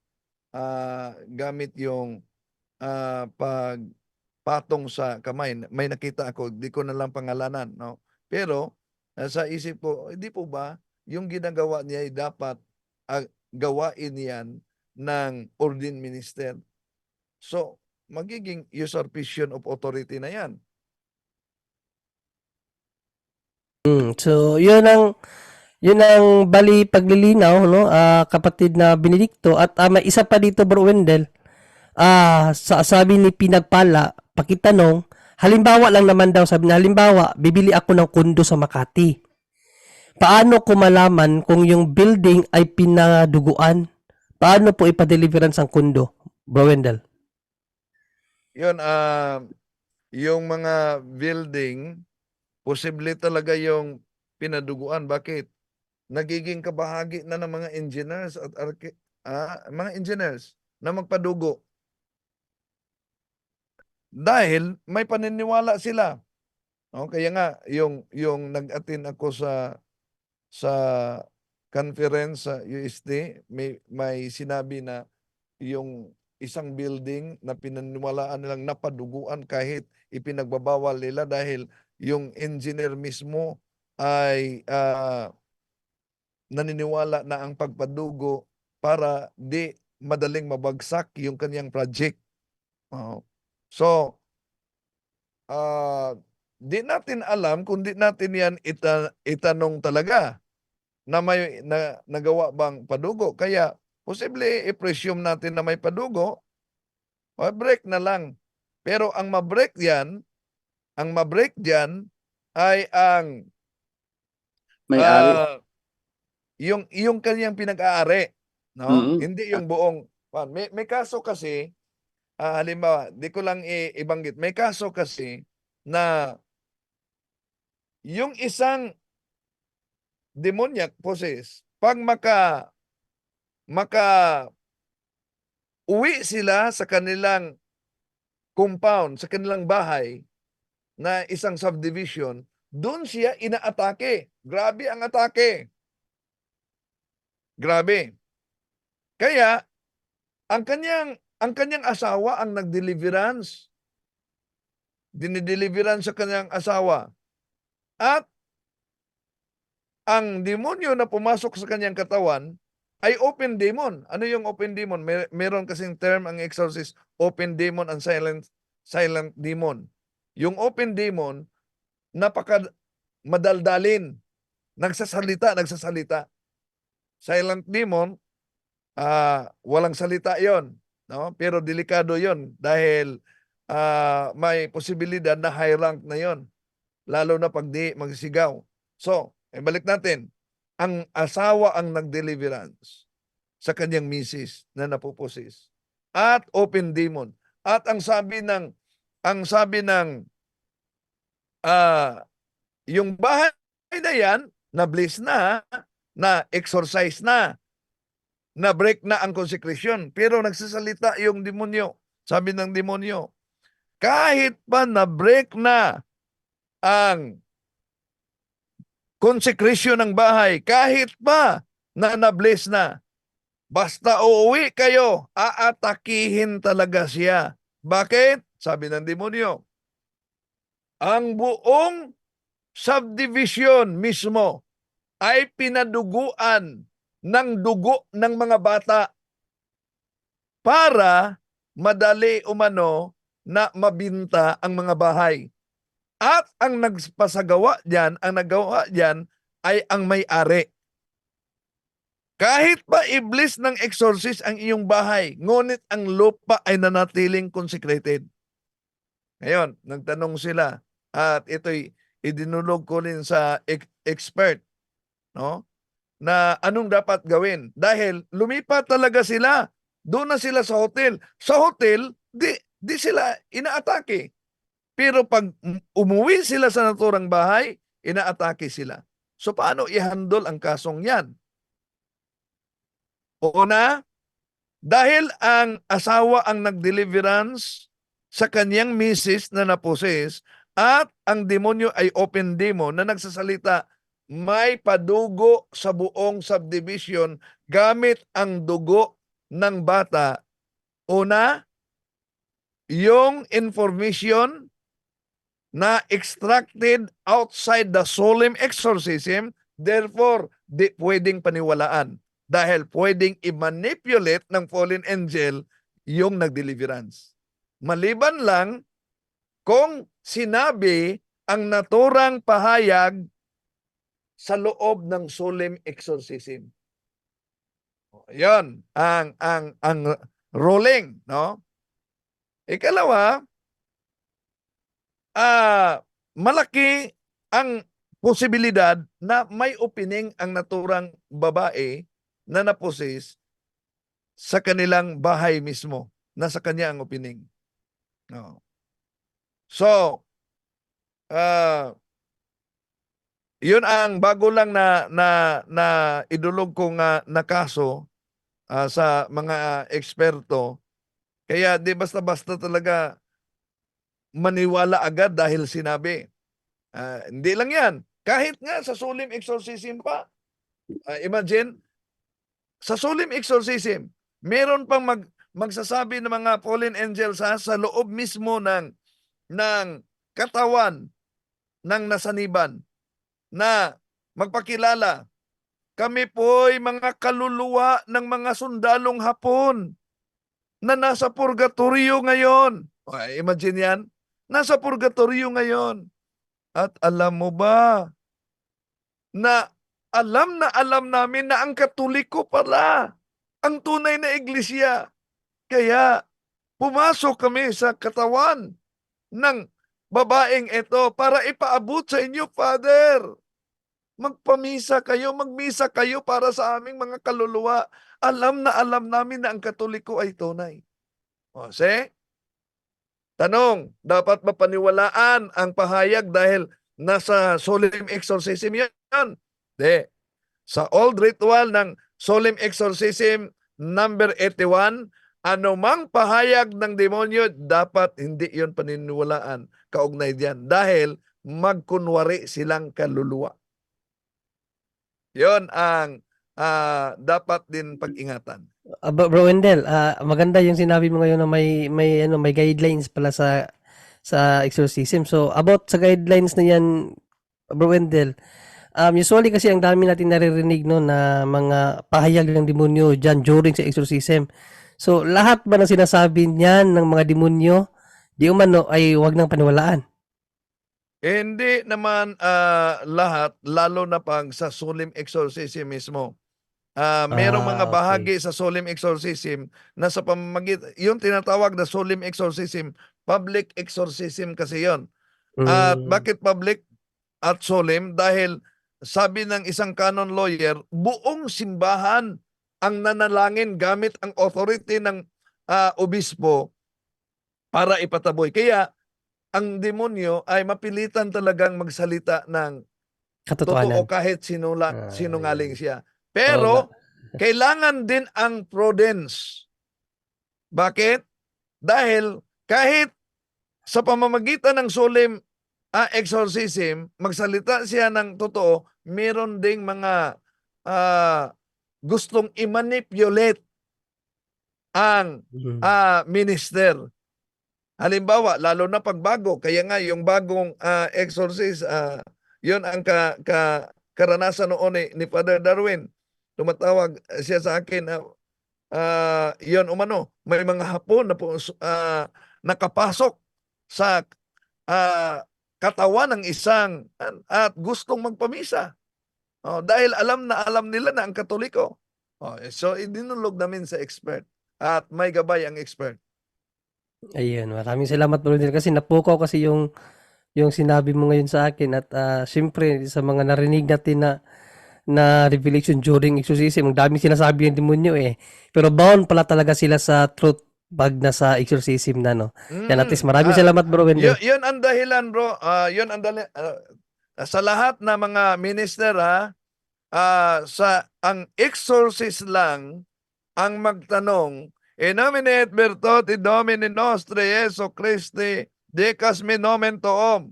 Gamit yung pagpatong sa kamay. May nakita ako, di ko na lang pangalanan. No? Pero sa isip ko, hindi po ba yung ginagawa niya ay dapat gawain yan ng ordained minister. So, magiging usurpation of authority na yan. So, yun ang bali paglilinaw, no? Kapatid na Benedicto. At may isa pa dito, Bro Wendell. Sabi ni Pinagpala, pakitanong, halimbawa lang naman daw, sabi na halimbawa, bibili ako ng kondo sa Makati. Paano ko malaman kung yung building ay pinaduguan? Paano po ipa-deliverance ang kondo, Bro Wendell? Yun, yung mga building, posible talaga yung pinaduguan. Bakit? Nagiging kabahagi na ng mga engineers at mga engineers na magpadugo. Dahil may paniniwala sila. No? Kaya nga, yung nag-attend ako sa conference sa UST, may sinabi na yung isang building na pinaniwalaan nilang napaduguan kahit ipinagbabawal nila dahil yung engineer mismo ay naniniwala na ang pagpadugo para di madaling mabagsak yung kanyang project. So, di natin alam kung di natin yan itanong talaga na may nagawa bang padugo. Kaya, posible i-presume natin na may padugo, o break na lang. Pero ang ma-break diyan ay ang May-ari. yung kanyang pinag-aari, no? Mhm. Hindi yung buong may kaso kasi halimbawa, di ko lang ibanggit. May kaso kasi na yung isang demoniac possess, pag uwi sila sa kanilang compound, sa kanilang bahay na isang subdivision, doon siya inaatake. Grabe ang atake. Grabe. Kaya ang kanyang asawa ang nagdeliverance. Dinideliverance sa kanyang asawa. At ang demonyo na pumasok sa kanyang katawan ay open demon. Ano yung open demon? Meron kasing term ang exorcist, open demon and silent demon. Yung open demon, napaka madaldalin. Nagsasalita. Silent demon, walang salita yon. no? Pero delikado 'yon dahil may posibilidad na high rank na 'yon, lalo na pag di magsigaw. So, balik natin. Ang asawa ang nag-deliverance sa kanyang misis na napupusis at open demon. At ang sabi ng yung bahay na yan, na-bliss na exorcise na break na ang consecration. Pero nagsasalita yung demonyo. Sabi ng demonyo, kahit pa na-break na ang consecration ng bahay, kahit pa na na-bless na, basta uuwi kayo, aatakihin talaga siya. Bakit? Sabi ng demonyo, ang buong subdivision mismo ay pinaduguan ng dugo ng mga bata para madali umano na mabinta ang mga bahay. At ang nagpasagawa diyan, ang nagawa diyan ay ang may-ari. Kahit pa i-bless ng exorcist ang iyong bahay, ngunit ang lupa ay nanatiling consecrated. Ngayon, nagtanong sila at ito'y idinulog ko rin sa expert, no? Na anong dapat gawin? Dahil lumipat talaga sila. Doon na sila sa hotel. Sa hotel, di sila inaatake. Pero pag umuwi sila sa naturang bahay, inaatake sila. So paano i-handle ang kasong yan? Una, dahil ang asawa ang nag-deliverance sa kanyang misis na naposes at ang demonyo ay open demon na nagsasalita, may padugo sa buong subdivision gamit ang dugo ng bata. Una, yung information na extracted outside the solemn exorcism, therefore, di pwedeng paniwalaan dahil pwedeng i-manipulate ng fallen angel yung nag-deliverance. Maliban lang kung sinabi ang naturang pahayag sa loob ng solemn exorcism. Yan ang ruling, no? Ikalawa, malaki ang posibilidad na may opening ang naturang babae na naposis sa kanilang bahay mismo. Nasa kanya ang opening. No. So, yun ang bago lang na idulog ko nga na kaso sa mga eksperto. Kaya di basta-basta talaga maniwala agad dahil sinabi. Hindi lang yan. Kahit nga sa solemn exorcism pa. Imagine, sa solemn exorcism, meron pang magsasabi ng mga fallen angels sa loob mismo ng katawan ng nasaniban na magpakilala, kami po'y mga kaluluwa ng mga sundalong Hapon na nasa purgatorio ngayon. Imagine yan. Nasa purgatorio ngayon. At alam mo ba na alam namin na ang Katoliko pala ang tunay na iglesia. Kaya pumasok kami sa katawan ng babaeng ito para ipaabot sa inyo, Father. Magmisa kayo para sa aming mga kaluluwa. Alam namin na ang Katoliko ay tunay. O, see? Tanong, dapat mapaniwalaan ang pahayag dahil nasa solemn exorcism yan? Di. Sa old ritual ng solemn exorcism number 81, anumang pahayag ng demonyo, dapat hindi yon paniniwalaan kaugnay diyan dahil magkunwari silang kaluluwa. Yon ang dapat din pag-ingatan. Bro Wendell, maganda yung sinabi mo ngayon na may guidelines pala sa exorcism. So about sa guidelines na yan, Bro Wendell, usually kasi ang dami natin naririnig no na mga pahayag ng demonyo diyan during sa exorcism. So lahat ba ng sinasabi niyan ng mga demonyo di umano ay wag nang paniwalaan? Hindi naman lahat, lalo na pag sa solemn exorcism mismo. merong mga Okay. bahagi sa solemn exorcism na sa pamamagitan, yung tinatawag na solemn exorcism, public exorcism kasi yon. At Mm. bakit public at solemn? Dahil sabi ng isang canon lawyer, buong simbahan ang nanalangin gamit ang authority ng obispo para ipataboy. Kaya ang demonyo ay mapilitan talagang magsalita ng totoo Katotohanan. kahit sinungaling siya. Pero Oo kailangan din ang prudence. Bakit? Dahil kahit sa pamamagitan ng solemn exorcism, magsalita siya ng totoo, meron ding mga gustong i-manipulate ang minister. Halimbawa, lalo na pagbago, kaya nga yung bagong exorcist, yun ang karanasan noon ni Father Darwin. Tumatawag siya sa akin, yun umano, may mga Hapon na nakapasok sa katawan ng isang at gustong magpamisa. Dahil alam nila na ang Katoliko. So, idinulog namin sa expert at may gabay ang expert. Ayun, maraming salamat Bro Wendell kasi napukaw kasi yung sinabi mo ngayon sa akin at siyempre sa mga narinig natin na revelation during exorcism, ang dami sinasabi ng demonyo pero bound pala talaga sila sa truth pag nasa exorcism na, no? Yan, at least maraming salamat Bro Wendell. Yun ang dahilan, bro. Yun ang dahilan. Sa lahat na mga minister, ang exorcist lang ang magtanong, in nomine et virtute Domini nostri Jesu Christi, decas me nomen tuum.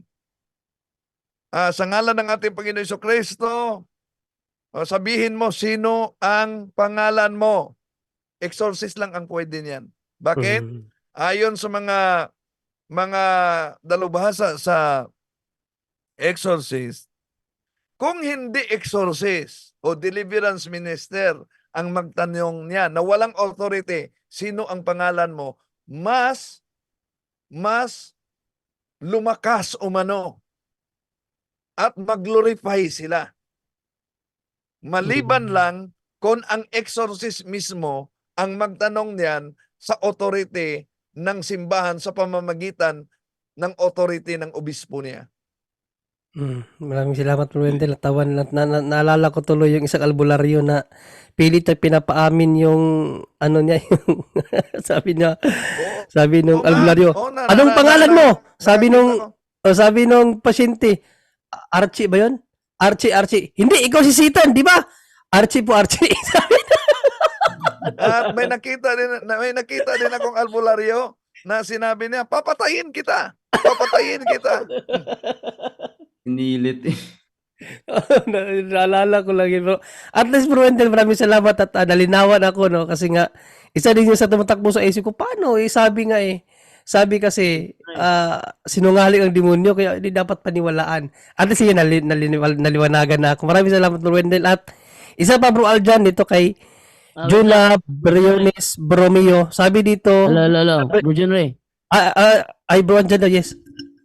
Sa ngalan ng ating Panginoon Jesu Kristo, sabihin mo sino ang pangalan mo. Exorcist lang ang pwede niyan. Bakit? Ayon sa mga dalubhasa sa exorcist, kung hindi exorcist o deliverance minister ang magtanong niya na walang authority, sino ang pangalan mo, mas lumakas umano at mag-glorify sila. Maliban lang kung ang exorcist mismo ang magtanong niyan sa authority ng simbahan sa pamamagitan ng authority ng obispo niya. Maraming salamat Bro Wendell. Naalala ko tuloy yung isang albularyo na pilit na pinapaamin yung ano niya yung sabi nung albularyo, anong pangalan mo? Sabi nung pasyente, Archie ba yun? Archie. Hindi, ikaw si Satan, di ba? Archie po, Archie. At may nakita din akong albularyo na sinabi niya, papatayin kita. Pinilit eh. Naalala ko lang yun, bro. At least Bro Wendell, maraming salamat at nalinawan ako, no? Kasi nga, isa din yung sa tumatakbo sa isip ko, paano? Sabi kasi, sinungaling ang demonyo, kaya hindi dapat paniwalaan. At least yun, naliwanagan na ako. Maraming salamat Bro Wendell. At isa pa Bro Aljan, dito kay Juna Briones Bromeo. Sabi dito, Hello. Bro John Ray. ay Bro Aljan, yes.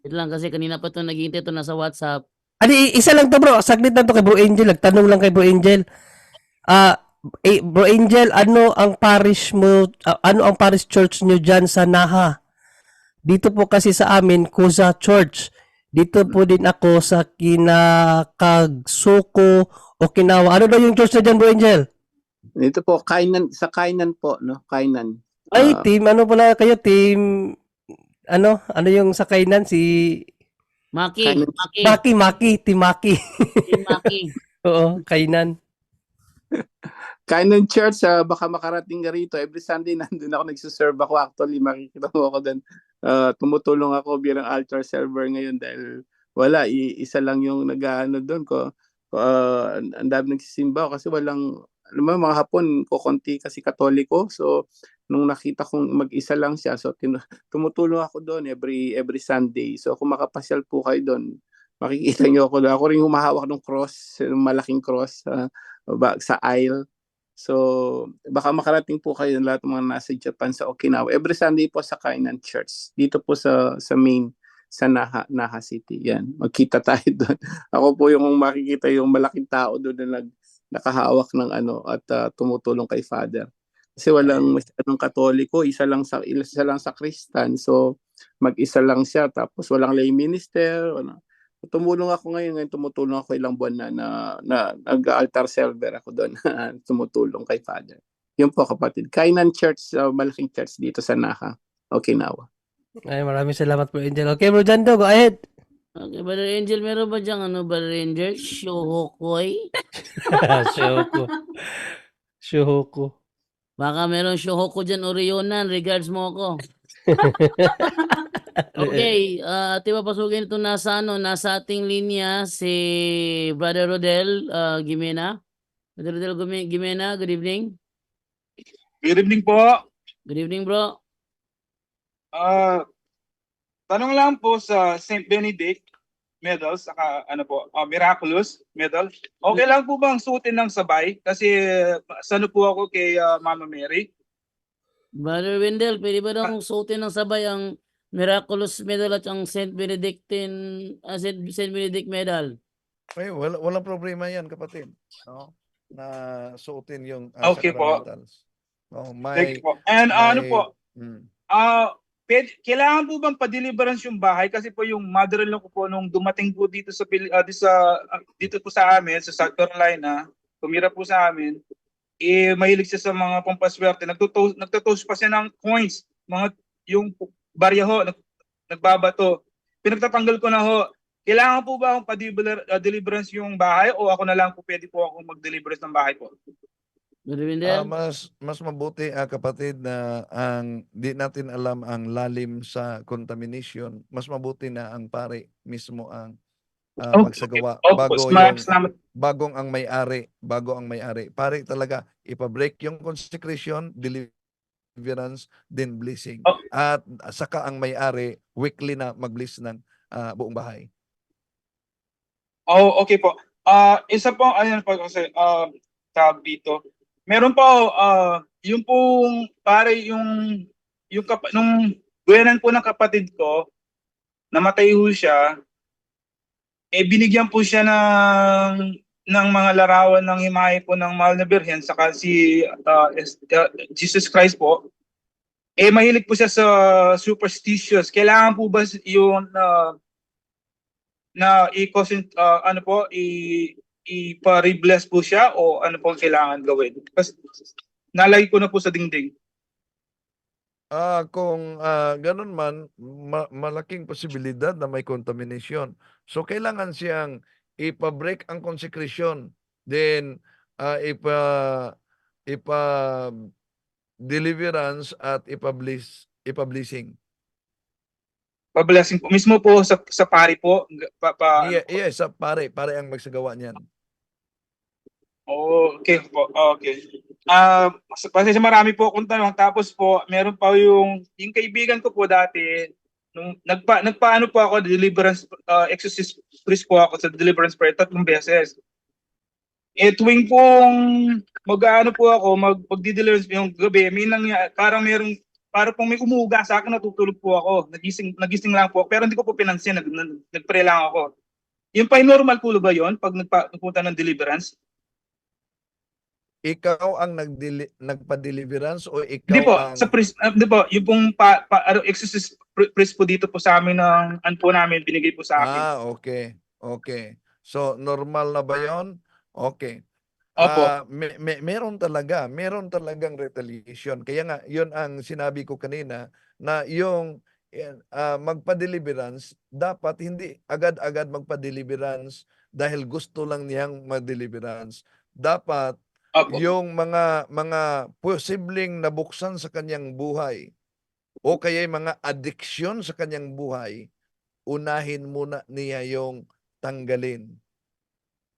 Wait lang kasi kanina pa ito naghihintay ito nasa WhatsApp. Isa lang to bro, saglit lang to kay Bro Angel. Nagtanong lang kay Bro Angel. Bro Angel, ano ang parish church nyo dyan sa Naha? Dito po kasi sa amin, Kuza Church. Dito po din ako sa Kinakagsuko, Okinawa. Ano daw yung church na dyan, Bro Angel? Ito po, sa Kainan po, no? Kainan. Ay, team, ano pala kayo? Team, ano yung sa Kainan? Si Maki. Maki. Team Maki. Oo, Kainan. Kainan Church, baka makarating ka rito. Every Sunday, nandun ako, nagsiserve ako. Actually, makikita mo ako doon. Tumutulong ako bilang altar server ngayon dahil wala, isa lang yung nag-ano doon ko. Ang dami nagsisimba kasi walang, alam mo, mga Hapon, kukunti kasi Katoliko. So, nung nakita kong mag-isa lang siya, so tumutulong ako doon every Sunday. So, kung makapasyal po kayo doon, makikita niyo ako doon. Ako rin humahawak ng cross, malaking cross sa aisle. So, baka makarating po kayo lahat ng mga nasa Japan, sa Okinawa. Every Sunday po sa Kainan Church. Dito po sa main, sa Naha City. Yan, magkita tayo doon. Ako po yung makikita yung malaking tao doon na nakahawak ng ano at tumutulong kay Father. Kasi walang masyadong Katoliko, isa lang sa Kristan. So mag-isa lang siya, tapos walang lay minister. Tumulong ako ngayon, tumutulong ako ilang buwan na nag-altar server ako doon. Tumutulong kay Father. Yun po kapatid. Kainan Church, malaking church dito sa Naha, Okinawa. Ay, maraming salamat, Bro Angel. Okay, Bro Jando, go ahead. Okay, Brother Angel, meron ba diyang Brother Angel? Shohokoy? Shuhoku. Baka meron Shohoko dyan, Orionan. Regards mo ako. Okay, ati papasukin ito nasa nasa ating linya si Brother Rodel Gimena. Brother Rodel Gimena, good evening. Good evening po. Good evening, bro. Tanong lang po sa St. Benedict medal, saka Miraculous medal. Okay lang po bang suotin ng sabay? Kasi sano po ako kay Mama Mary. Brother Wendell, pwede ba daw kung suotin ng sabay ang Miraculous medal at ang St. Benedict medal? Ay, walang problema yan, kapatid. No? Na suotin yung Okay po. sacramentals. No, Thank you po. And ano po, kailangan po bang pa-deliverance yung bahay? Kasi po yung mother-in-law ko po nung dumating po dito dito po sa amin, sa South Carolina, tumira po sa amin, mahilig siya sa mga pampaswerte. Nagtotoast pa siya ng coins, yung barya ho, nagbabato. Pinagtatanggal ko na ho. Kailangan po ba akong pa-deliverance yung bahay o ako na lang po pwede po akong mag-deliverance ng bahay po? Brother Wendell? Mas mabuti, kapatid, na di natin alam ang lalim sa contamination. Mas mabuti na ang pare mismo ang magsagawa bago ang may-ari. Pare talaga ipa-break yung consecration, deliverance, then blessing. At saka ang may-ari weekly na mag-bless ng buong bahay. Oh, okay po. Isa po, ayan po kasi tawag dito. Meron po, yung pong pare, nung buyanan po ng kapatid ko, namatay ho siya, binigyan po siya ng mga larawan ng himay po ng Mahal na Birhen, saka si Jesus Christ po. Mahilig po siya sa superstitious. Kailangan po ba yung ipa-rebless po siya o ano po kailangan gawin? Kasi nalagay ko na po sa dingding. Kung ganun man, malaking posibilidad na may contamination. So kailangan siyang ipa-break ang consecration, then ipa-deliverance at ipa-blessing. Pa-blessing po. Mismo po sa pari po. Yes, pare ang magsagawa niyan. Oh, okay po. Okay. Kasi marami po akong tanong. Tapos po, meron pa yung kaibigan ko po dati, nung nagpaano po ako, deliverance, exorcist priest po ako sa deliverance prayer 3 beses. Tuwing pong mag-ano po ako, mag-deliverance yung gabi, parang pong may umuga sa akin, natutulog po ako. Nagising lang po ako, pero hindi ko po pinansin, nagpray lang ako. Yung pa normal po ba yun pag nagpunta ng deliverance? Ikaw ang nagpa-deliverance o ikaw Hindi po, ang... sa priest, di po, yung pong exorcist priest po dito po sa amin ng po namin, binigay po sa akin. Okay. So, normal na ba yun? Okay. Opo. Meron talagang retaliation. Kaya nga, yun ang sinabi ko kanina, na yung magpa-deliverance, dapat hindi agad-agad magpa-deliverance dahil gusto lang niyang mag-deliverance. Dapat Opo. yung mga posibleng nabuksan sa kanyang buhay o kaya mga addiction sa kanyang buhay, unahin muna niya yung tanggalin.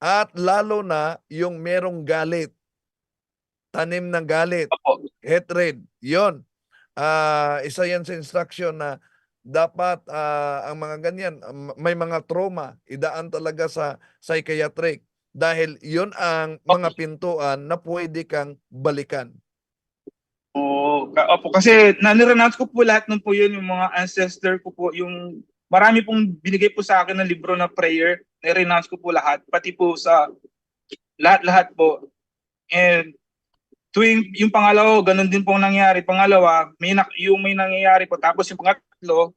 At lalo na yung merong galit, tanim ng galit, hatred, yon. Isa yan sa instruction na dapat ang mga ganyan, may mga trauma, idaan talaga sa psychiatric. Dahil yon ang mga pintuan na pwede kang balikan. Opo, kasi nanirenounce ko po lahat ng po yun, yung mga ancestor ko po, yung marami pong binigay po sa akin ng libro na prayer, nirenounce ko po lahat, pati po sa lahat-lahat po. And tuwing yung pangalawa, ganun din pong nangyari. Pangalawa, yung may nangyayari po. Tapos yung pangatlo,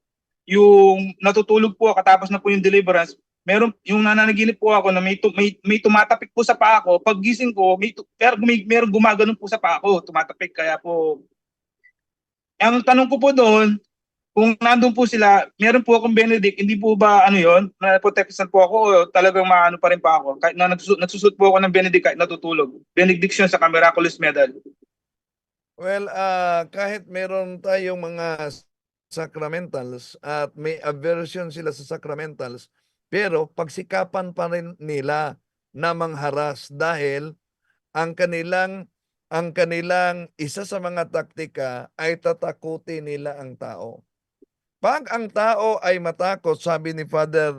yung natutulog po katapos na po yung deliverance, meron yung nananaginip po ako na may tumatapik po sa paa ko. Pag gising ko, meron gumaganon po sa paa ko, tumatapik. Kaya po, ang tanong ko po doon, kung nandun po sila, meron po akong Benedict, hindi po ba ano yon, na-protectan po ako o talagang maano pa rin pa ako? Kahit na nagsusot po ako ng Benedict kahit natutulog. Benediction sa Miraculous Medal. Well, kahit meron tayong mga sacramentals at may aversion sila sa sacramentals, pero pagsikapan pa rin nila na mangharas dahil ang kanilang isa sa mga taktika ay tatakutin nila ang tao. Pag ang tao ay matakot, sabi ni Father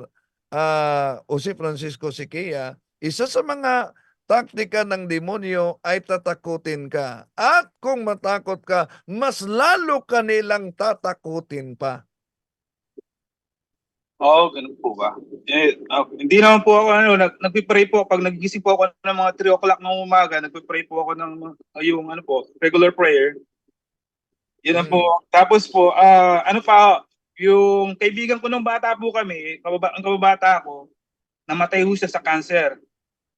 Jose Francisco Siquia, isa sa mga taktika ng demonyo ay tatakutin ka. At kung matakot ka, mas lalo ka nilang tatakutin pa. Oo, ganun po ba? Hindi naman po ako, nagpipray po. Pag nagigising po ako ng mga 3 o'clock ng umaga, nagpipray po ako ng yung regular prayer. Yun na po. Tapos po, yung kaibigan ko nung bata po kami, ang kababata ko, namatay ho siya sa cancer.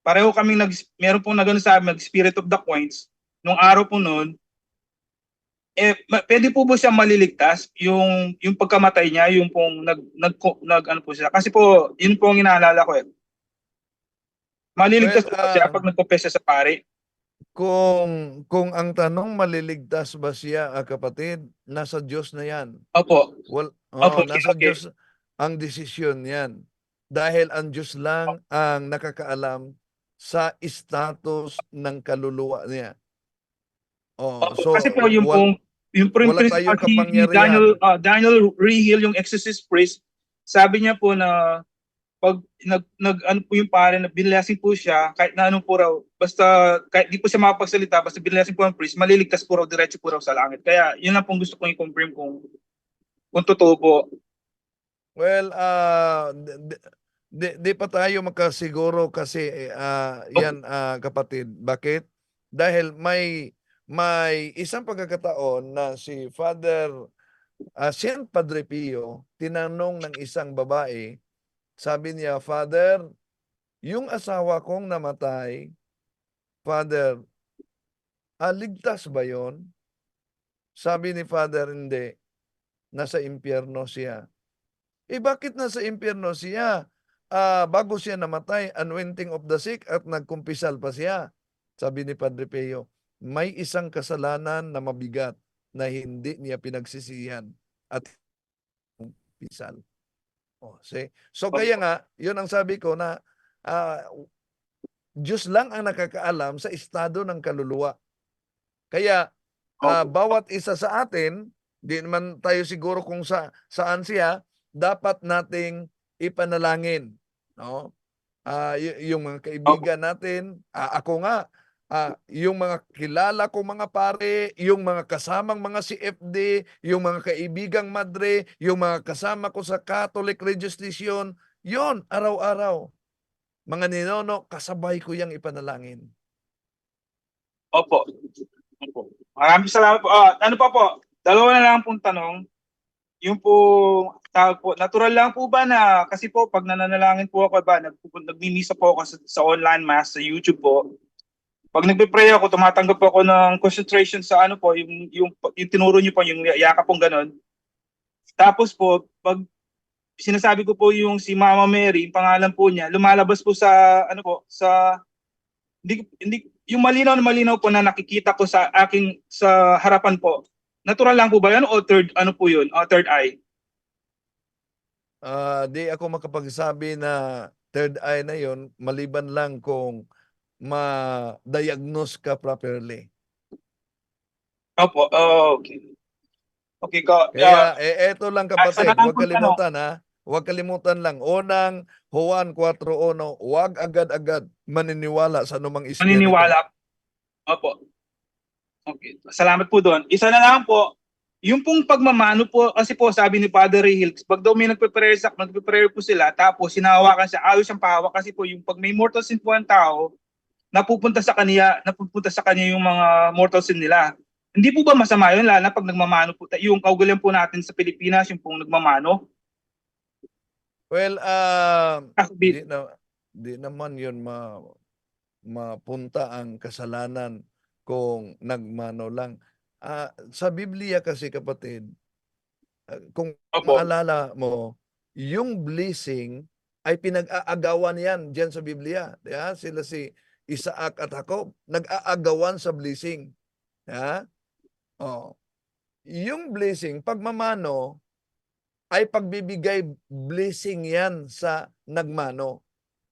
Pareho kaming meron pong nagano sa amin, Spirit of the Coins. Nung araw po noon, pwede po ba siya maliligtas yung pagkamatay niya, yung pong ano po siya. Kasi po, yun po ang inaalala ko . Maliligtas po ba siya pag nagkopes siya sa pari? Kung ang tanong maliligtas ba siya, kapatid, nasa Diyos na yan. Opo. Opo, Nasa okay. Diyos ang desisyon yan. Dahil ang Diyos lang ang nakakaalam sa status ng kaluluwa niya. So kasi po yung wala principal tayong si kapangyarihan. Daniel Rehil, yung exorcist priest, sabi niya po na pag ano po yung pare na binlessing po siya, kahit na anong po raw, basta kahit di po siya makapagsalita, basta binlessing po ang priest, maliligtas po raw, diretso po raw sa langit. Kaya yun lang pong gusto kong i-confirm kung totoo po. Well, di pa tayo makasiguro kasi yan, kapatid. Bakit? Dahil may isang pagkakataon na si Father Saint Padre Pio tinanong ng isang babae, sabi niya, Father, yung asawa kong namatay, Father, ligtas ba yon? Sabi ni Father, hindi. Nasa impyerno siya. Bakit nasa impyerno siya? Bago siya namatay, anointing of the sick at nagkumpisal pa siya. Sabi ni Padre Pio, may isang kasalanan na mabigat na hindi niya pinagsisihan at kumpisal. So kaya nga, yun ang sabi ko na Diyos lang ang nakakaalam sa estado ng kaluluwa. Kaya bawat isa sa atin, di naman tayo siguro kung saan siya, dapat nating ipanalangin. No? Yung mga kaibigan natin, ako nga, yung mga kilala kong mga pare, yung mga kasamang mga CFD, yung mga kaibigang madre, yung mga kasama ko sa Catholic Registration, yon araw-araw. Mga ninono, kasabay ko yung ipanalangin. Opo. Maraming salamat po. Ano pa po? Dalawa na lang pong tanong. Yung po, natural lang po ba na, kasi po pag nananalangin po ako, nagmimisa po ako sa online mass, sa YouTube po. Pag nagpe-pray ako, tumatanggap po ako ng concentration sa yung tinuro niyo po, yung yakap pong ganon. Tapos po, pag sinasabi ko po yung si Mama Mary, yung pangalan po niya, lumalabas po sa, hindi, yung malinaw na malinaw po na nakikita ko sa harapan po. Natural lang po ba yan o third eye? Di ako makapagsabi na third eye na yon, maliban lang kung ma-diagnose ka properly. Opo, okay. Okay, Kaya eto lang kapatid, sana lang huwag kalimutan huwag kalimutan lang, unang Juan 4:1, huwag agad-agad maniniwala sa anumang espiritu. Maniniwala. Opo. Okay, salamat po doon. Isa na lang po, yung pong pagmamano po, kasi po sabi ni Father Rehil, pag daw may nagpe-prayer po sila, tapos hinahawakan siya, ayos siyang pahawak kasi po yung pag may mortal sin po ang tao, napupunta sa kanya yung mga mortal sin nila. Hindi po ba masama yun, lalo na pag nagmamano po, yung kaugalian po natin sa Pilipinas, yung pong nagmamano? Well, Di- di naman yun mapunta ang kasalanan kung nagmano lang. Sa Biblia kasi, kapatid, kung Opo. maalala mo, yung blessing ay pinag-aagawan yan diyan sa Biblia. Yeah? Sila si Isaac at Jacob, nag-aagawan sa blessing. Yeah? Oh. Yung blessing, pagmamano, ay pagbibigay blessing yan sa nagmano.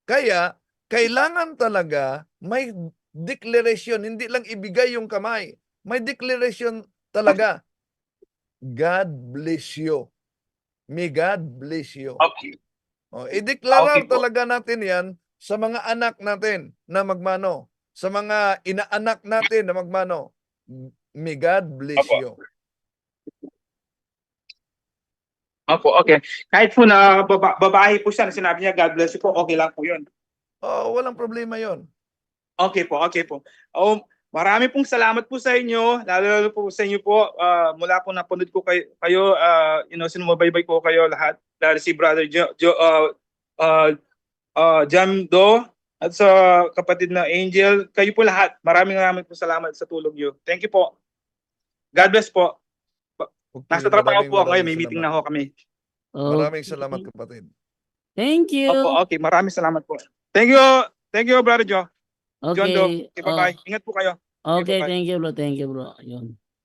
Kaya, kailangan talaga may declaration, hindi lang ibigay yung kamay. May declaration talaga. God bless you. May God bless you. Okay. I-declare Okay po. talaga natin yan sa mga anak natin na magmano. Sa mga inaanak natin na magmano. May God bless Opo. you. Opo, okay. Kahit po na babae po siya na sinabi niya, God bless you po, okay lang po yun. Walang problema yon. Okay po, okay po. Marami pong salamat po sa inyo, lalo po sa inyo po. Mula po napanood ko kayo, sinumabaybay ko kayo lahat. Lalo si Brother Jam Do at sa kapatid na Angel. Kayo po lahat. Maraming po salamat sa tulong niyo. Thank you po. God bless po. Okay, Nasa trabaho maraming po ako ngayon. May salamat. meeting na ho kami. Maraming salamat, kapatid. Thank you. Opo, okay. Maraming salamat po. Thank you. Thank you, Brother John Do. Okay. Okay, bye-bye. Ingat po kayo. Okay, bye-bye. thank you, bro. Thank you, bro. Yun.